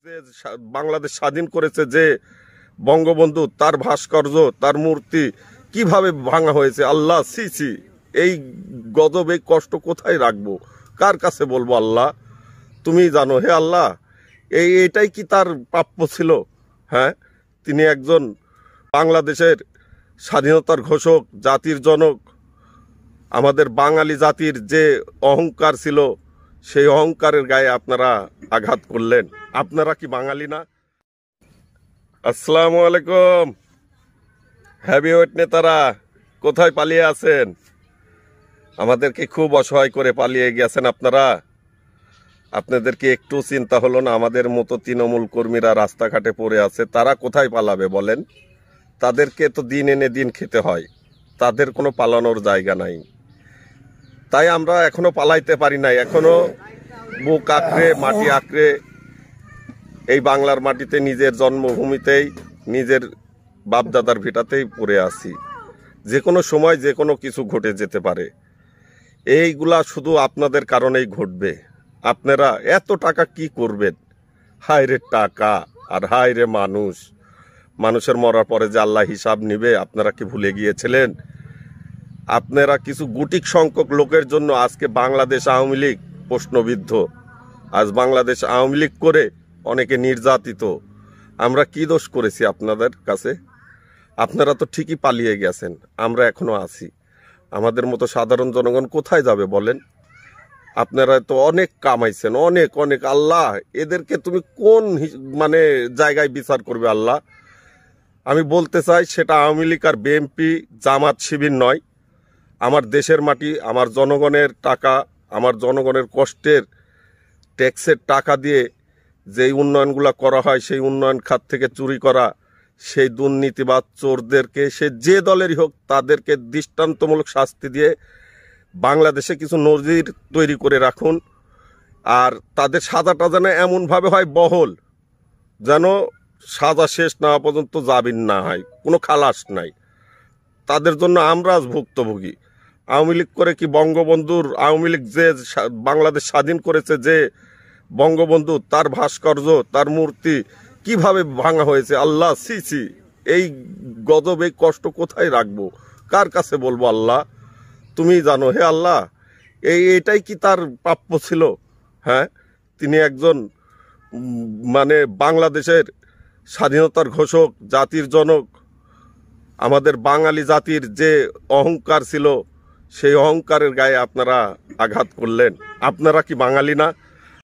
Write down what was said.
যে বাংলাদেশ স্বাধীন করেছে যে বঙ্গবন্ধু তার ভাস্কর্য তার মূর্তি কিভাবে ভাঙা হয়েছে। আল্লাহ সি এই গজব এই কষ্ট কোথায় রাখবো, কার কাছে বলবো? আল্লাহ তুমি জানো। হে আল্লাহ, এটাই কি তার প্রাপ্য ছিল? হ্যাঁ, তিনি একজন বাংলাদেশের স্বাধীনতার ঘোষক, জাতির জনক, আমাদের বাঙালি জাতির যে অহংকার ছিল সেই অহংকারের গায়ে আপনারা আঘাত করলেন। আপনারা কি বাঙালি না? আসসালামু আলাইকুম। হেভিওয়েট নেতারা কোথায় পালিয়ে আছেন? আমাদেরকে খুব অসহায় করে পালিয়ে গেছেন আপনারা। আপনাদেরকে একটু চিন্তা হলো না? আমাদের মতো তৃণমূল কর্মীরা রাস্তাঘাটে পড়ে আছে, তারা কোথায় পালাবে বলেন? তাদেরকে তো দিন এনে দিন খেতে হয়, তাদের কোনো পালানোর জায়গা নাই। তাই আমরা এখনো পালাইতে পারি নাই, এখনো বুক আঁকড়ে মাটি আঁকড়ে এই বাংলার মাটিতে, নিজের জন্মভূমিতেই, নিজের বাপদাদার ভিটাতেই পড়ে আছি। যে কোনো সময় যে কোনো কিছু ঘটে যেতে পারে। এইগুলা শুধু আপনাদের কারণেই ঘটবে। আপনারা এত টাকা কি করবেন? হায় রে টাকা, আর হায় রে মানুষ। মানুষের মরার পরে যে আল্লাহ হিসাব নিবে, আপনারা কি ভুলে গিয়েছিলেন? আপনারা কিছু গুটিক সংখ্যক লোকের জন্য আজকে বাংলাদেশ আওয়ামী লীগ প্রশ্নবিদ্ধ। আজ বাংলাদেশ আওয়ামী লীগ করে অনেকে নির্যাতিত। আমরা কি দোষ করেছি আপনাদের কাছে? আপনারা তো ঠিকই পালিয়ে গেছেন, আমরা এখনো আছি। আমাদের মতো সাধারণ জনগণ কোথায় যাবে বলেন? আপনারা তো অনেক কামাইছেন, অনেক অনেক। আল্লাহ এদেরকে তুমি কোন জায়গায় বিচার করবে আল্লাহ? আমি বলতে চাই, সেটা আওয়ামী লীগ আর বিএনপি জামাত শিবির নয়। আমার দেশের মাটি, আমার জনগণের টাকা, আমার জনগণের কষ্টের ট্যাক্সের টাকা দিয়ে যেই উন্নয়নগুলো করা হয়, সেই উন্নয়ন খাত থেকে চুরি করা সেই দুর্নীতিবাদ চোরদেরকে, সে যে দলেরই হোক, তাদেরকে দৃষ্টান্তমূলক শাস্তি দিয়ে বাংলাদেশে কিছু নজির তৈরি করে রাখুন। আর তাদের সাজাটা যেন এমনভাবে হয় বহল, যেন সাজা শেষ না হওয়া পর্যন্ত জামিন না হয়, কোনো খালাস নাই। তাদের জন্য আমরা আজ ভুক্তভোগী। আওয়ামী লীগ করে কি বঙ্গবন্ধুর, আওয়ামী লীগ যে বাংলাদেশ স্বাধীন করেছে যে বঙ্গবন্ধু তার ভাস্কর্য তার মূর্তি কিভাবে ভাঙা হয়েছে। আল্লাহ সি এই গজব এই কষ্ট কোথায় রাখবো, কার কাছে বলবো? আল্লাহ তুমি জানো। হে আল্লাহ, এটাই কি তার প্রাপ্য ছিল? হ্যাঁ, তিনি একজন বাংলাদেশের স্বাধীনতার ঘোষক, জাতির জনক, আমাদের বাঙালি জাতির যে অহংকার ছিল সেই অহংকারের গায়ে আপনারা আঘাত করলেন। আপনারা কি বাঙালি না?